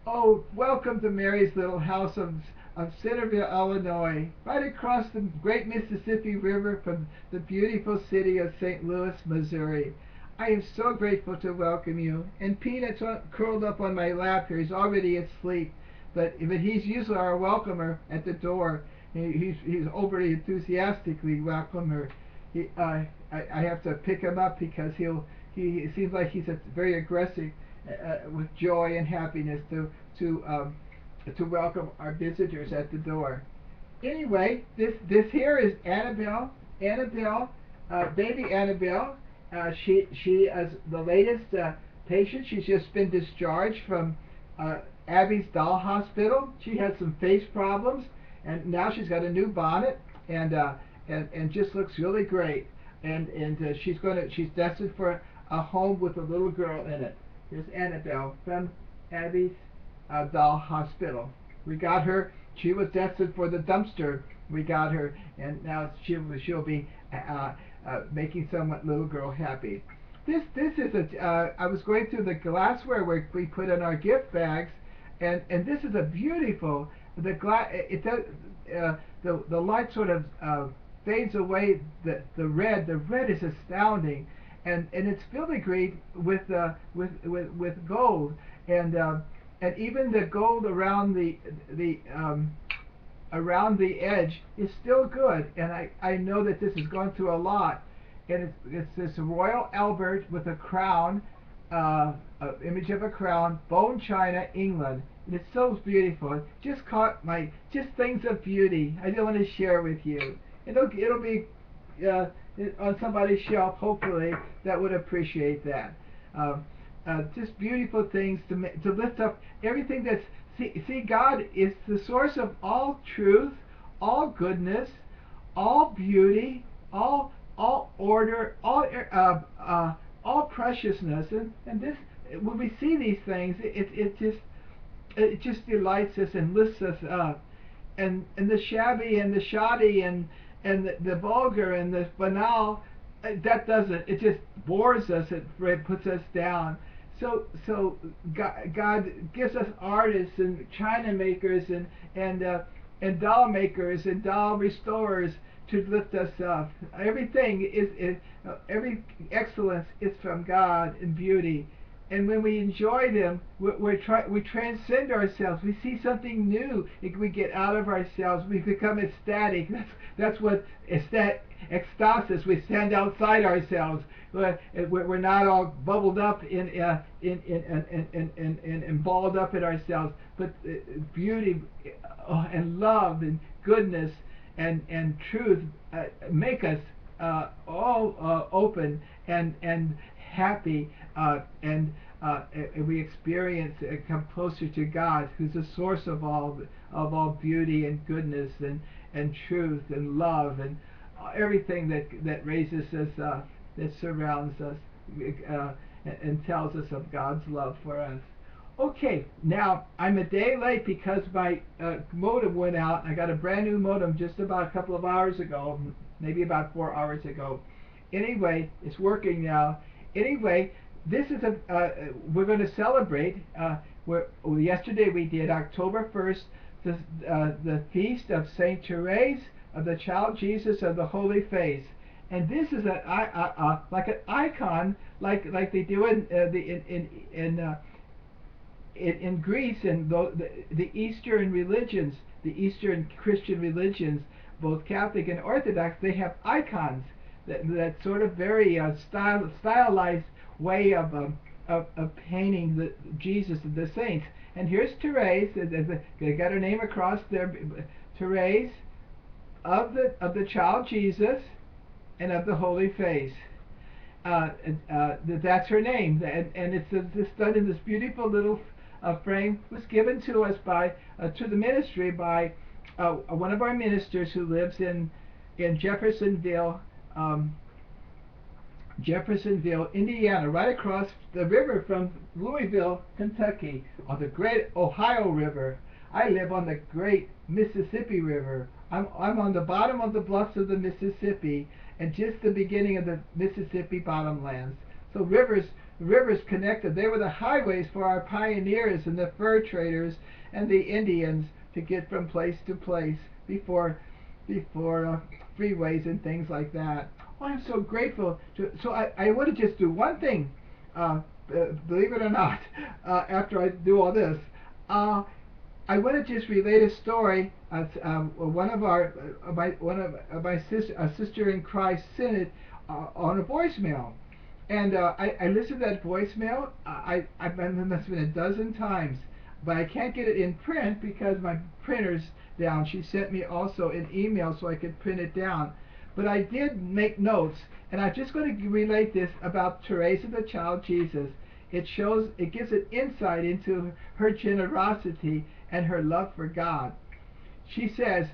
Oh, welcome to Mary's Little House of Centerville, Illinois, right across the great Mississippi River from the beautiful city of St. Louis, Missouri. I am so grateful to welcome you. And Peanut's curled up on my lap here. He's already asleep, but he's usually our welcomer at the door. He's overly enthusiastically welcomer. I have to pick him up because he seems like he's very aggressive with joy and happiness to um, to welcome our visitors at the door. Anyway, this here is Annabelle. Annabelle, baby Annabelle. She is the latest patient. She's just been discharged from Abby's Doll Hospital. She had some face problems, and now she's got a new bonnet, and just looks really great. And she's destined for a home with a little girl in it. Here's Annabelle from Abby's Doll Hospital. We got her. She was destined for the dumpster. We got her, and now she'll be making some little girl happy. This is a. I was going through the glassware where we put in our gift bags, and this is a beautiful. The glass. It does. The light sort of fades away. The red. The red is astounding, and it's filigreed with gold, and even the gold around the edge is still good. And I know that this has gone through a lot. And it's this Royal Albert with a crown, image of a crown, bone china, England. And it's so beautiful. It just caught my just things of beauty. I just want to share with you. It'll be uh, on somebody's shelf, hopefully, that would appreciate that. Just beautiful things to lift up everything that's. See, God is the source of all truth, all goodness, all beauty, all order, all preciousness, and this when we see these things, it just delights us and lifts us up, and the shabby and the shoddy and the vulgar and the banal, that doesn't. It just bores us. It puts us down. So God gives us artists and china makers and doll makers and doll restorers to lift us up. Everything is every excellence is from God and beauty. And when we enjoy them, we transcend ourselves. We see something new. We get out of ourselves. We become ecstatic. That's what ecstasis. We stand outside ourselves. We're not all bubbled up and balled up in ourselves, but beauty and love and goodness and truth make us all open and happy, and we experience come closer to God, who's the source of all beauty and goodness and truth and love and everything that raises us up, that surrounds us, and tells us of God's love for us. Okay, now I'm a day late because my modem went out. I got a brand new modem just about a couple of hours ago, maybe about 4 hours ago. Anyway, it's working now. Anyway, this is we're going to celebrate. Yesterday we did October 1st, the feast of Saint Therese of the Child Jesus of the Holy Face. And this is like an icon, like they do in Greece and the Eastern religions, the Eastern Christian religions, both Catholic and Orthodox. They have icons that sort of very stylized way of painting the Jesus and the saints. And here's Therese. They got her name across there. Therese of the Child Jesus and of the Holy Face. That's her name, and it's done in this beautiful little frame. Was given to us to the ministry by one of our ministers who lives in Jeffersonville, Indiana, right across the river from Louisville, Kentucky, on the great Ohio River. I live on the great Mississippi River. I'm on the bottom of the bluffs of the Mississippi, and just the beginning of the Mississippi bottomlands. So rivers connected. They were the highways for our pioneers and the fur traders and the Indians to get from place to place before freeways and things like that. Oh, I'm so grateful. So I want to just do one thing, believe it or not, after I do all this. I want to just relate a story. One of my sister in Christ sent it on a voicemail, and I listened to that voicemail. I've been must have been a dozen times, but I can't get it in print because my printer's down. She sent me also an email so I could print it down. But I did make notes, and I'm just going to relate this about Therese, the child Jesus. It gives an insight into her generosity and her love for God. She says,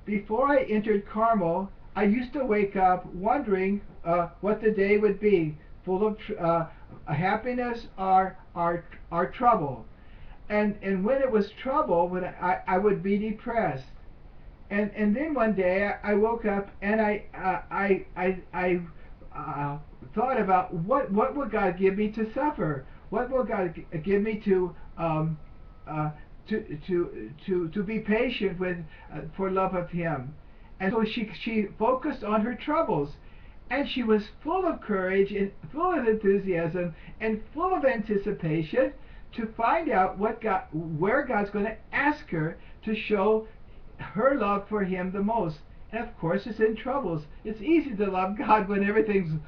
before I entered Carmel, I used to wake up wondering what the day would be, full of happiness or trouble. And when it was trouble, when I would be depressed. And then one day I woke up and I thought about what will God give me to suffer? What will God give me to be patient with for love of Him? And so she focused on her troubles, and she was full of courage and full of enthusiasm and full of anticipation to find out where God's going to ask her to show her love for Him the most. And of course, it's in troubles. It's easy to love God when everything's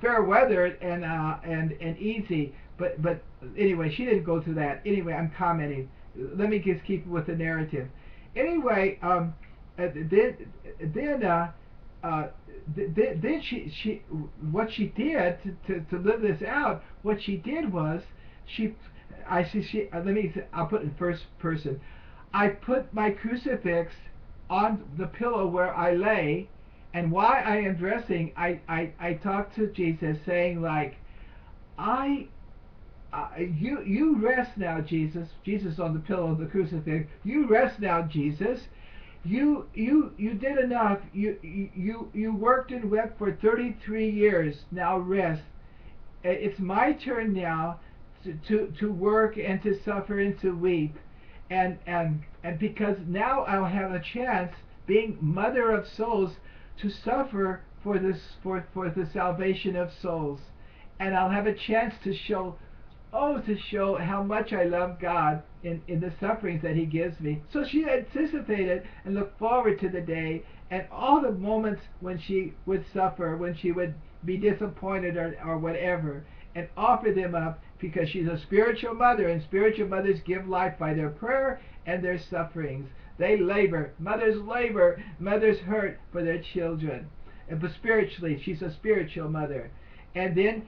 fair weather and easy. But anyway, she didn't go through that. Anyway, I'm commenting. Let me just keep with the narrative. Anyway, then she what she did to live this out. What she did was I'll put it in first person. I put my crucifix on the pillow where I lay, and while I am dressing, I talk to Jesus, saying like, you rest now, Jesus. Jesus on the pillow of the crucifix. You rest now, Jesus. You did enough. You worked and wept for 33 years. Now rest. It's my turn now to work and to suffer and to weep. And because now I'll have a chance, being mother of souls, to suffer for the salvation of souls, and I'll have a chance to show how much I love God in the sufferings that He gives me. So she anticipated and looked forward to the day and all the moments when she would suffer, when she would be disappointed or whatever, and offer them up, because she's a spiritual mother, and spiritual mothers give life by their prayer and their sufferings. They labor, mothers hurt for their children. But spiritually, she's a spiritual mother. And then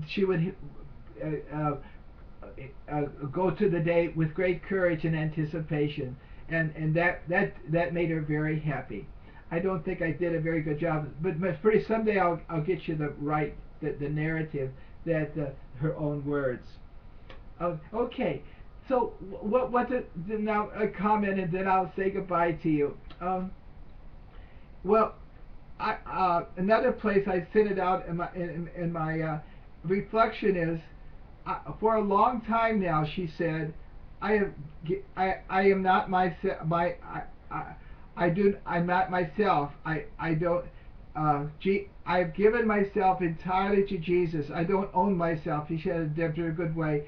she would go to the day with great courage and anticipation, and that made her very happy. I don't think I did a very good job, but pretty someday I'll get you the narrative, that her own words. Okay, so now a comment, and then I'll say goodbye to you. Well, another place I sent it out in my reflection is, for a long time now, she said, I'm not myself. I'm not myself. I've given myself entirely to Jesus. I don't own myself. She said it in a good way.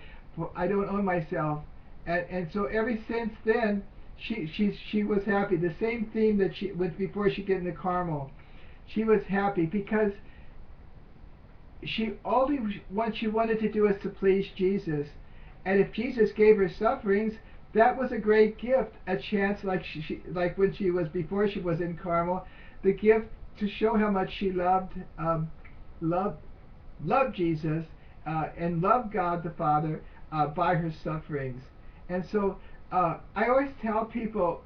I don't own myself, and so ever since then, she was happy. The same theme that she was before she get into Carmel. She was happy because what she wanted to do is to please Jesus, and if Jesus gave her sufferings, that was a great gift, a chance, like when she was before she was in Carmel, the gift to show how much she loved Jesus and loved God the Father by her sufferings. And so I always tell people,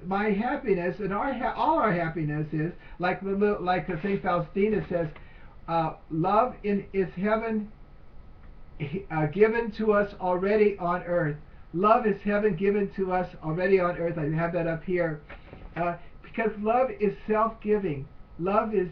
my happiness and all our happiness is like Saint Faustina says, love is heaven given to us already on earth. Love is heaven given to us already on earth. I have that up here, because love is self-giving. Love is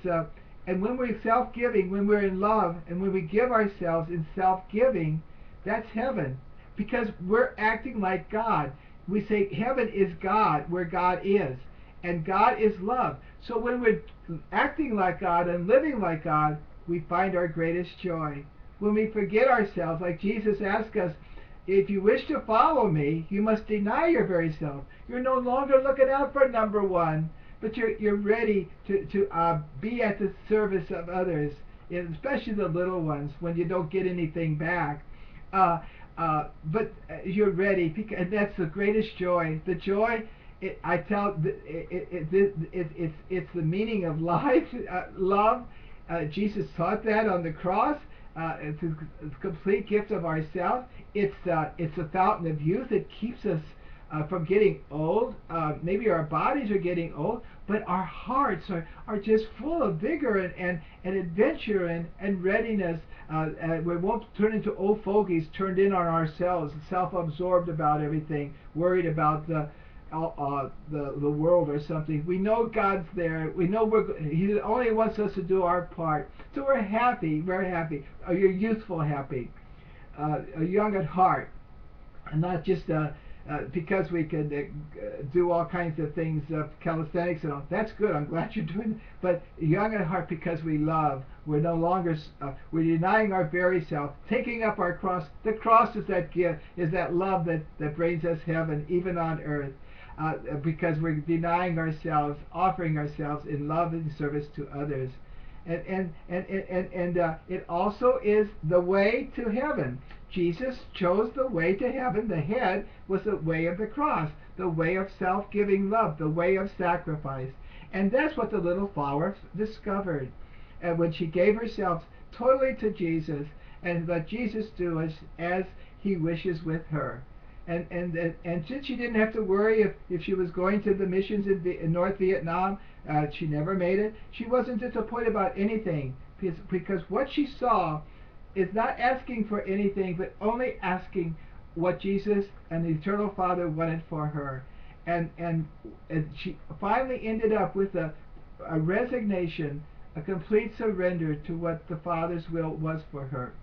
And when we're self-giving, when we're in love, and when we give ourselves in self-giving, that's heaven. Because we're acting like God. We say heaven is God, where God is. And God is love. So when we're acting like God and living like God, we find our greatest joy. When we forget ourselves, like Jesus asked us, if you wish to follow me, you must deny your very self. You're no longer looking out for number one, but you're ready to be at the service of others, especially the little ones when you don't get anything back. But you're ready, and that's the greatest joy. The joy, it's the meaning of life, love. Jesus taught that on the cross. It's a complete gift of ourselves. It's a fountain of youth. It keeps us from getting old. Maybe our bodies are getting old, but our hearts are just full of vigor and adventure and readiness. We won't turn into old fogies turned in on ourselves, self-absorbed about everything, worried about the world or something. We know God's there. We know He only wants us to do our part. So we're happy, very happy. You're youthful happy, young at heart, and not just because we could do all kinds of things, calisthenics and all. That's good. I'm glad you're doing it. But young at heart because we love. We're no longer we're denying our very self, taking up our cross. The cross is that gift, is that love that brings us heaven, even on earth. Because we're denying ourselves, offering ourselves in love and service to others. And it also is the way to heaven. Jesus chose the way to heaven. The head was the way of the cross, the way of self-giving love, the way of sacrifice. And that's what the little flower discovered. And when she gave herself totally to Jesus, and let Jesus do as He wishes with her. And since she didn't have to worry if she was going to the missions in North Vietnam, she never made it. She wasn't disappointed about anything because what she saw is not asking for anything, but only asking what Jesus and the Eternal Father wanted for her. And she finally ended up with a resignation, a complete surrender to what the Father's will was for her.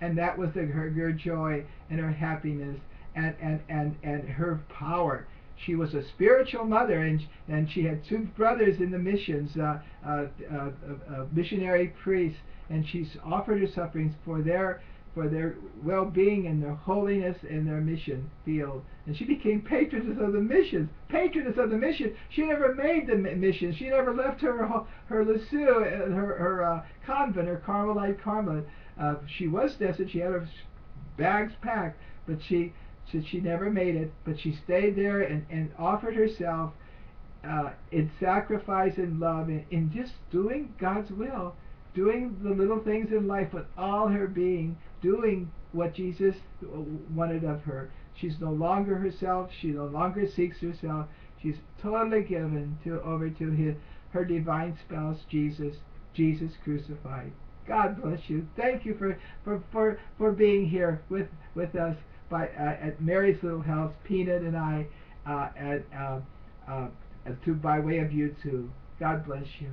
And that was her joy and her happiness and her power. She was a spiritual mother, and she had two brothers in the missions, missionary priests, and she's offered her sufferings for their well-being and their holiness in their mission field. And she became patroness of the missions. Patroness of the mission. She never made the mission. She never left her Lisieux, her convent, her Carmelite convent. She was destined. She had her bags packed, but she never made it. But she stayed there and offered herself in sacrifice and love, in just doing God's will, doing the little things in life with all her being, doing what Jesus wanted of her. She's no longer herself. She no longer seeks herself. She's totally given over to her divine spouse, Jesus crucified. God bless you. Thank you for being here with us at Mary's Little House, Peanut and I, by way of YouTube. God bless you.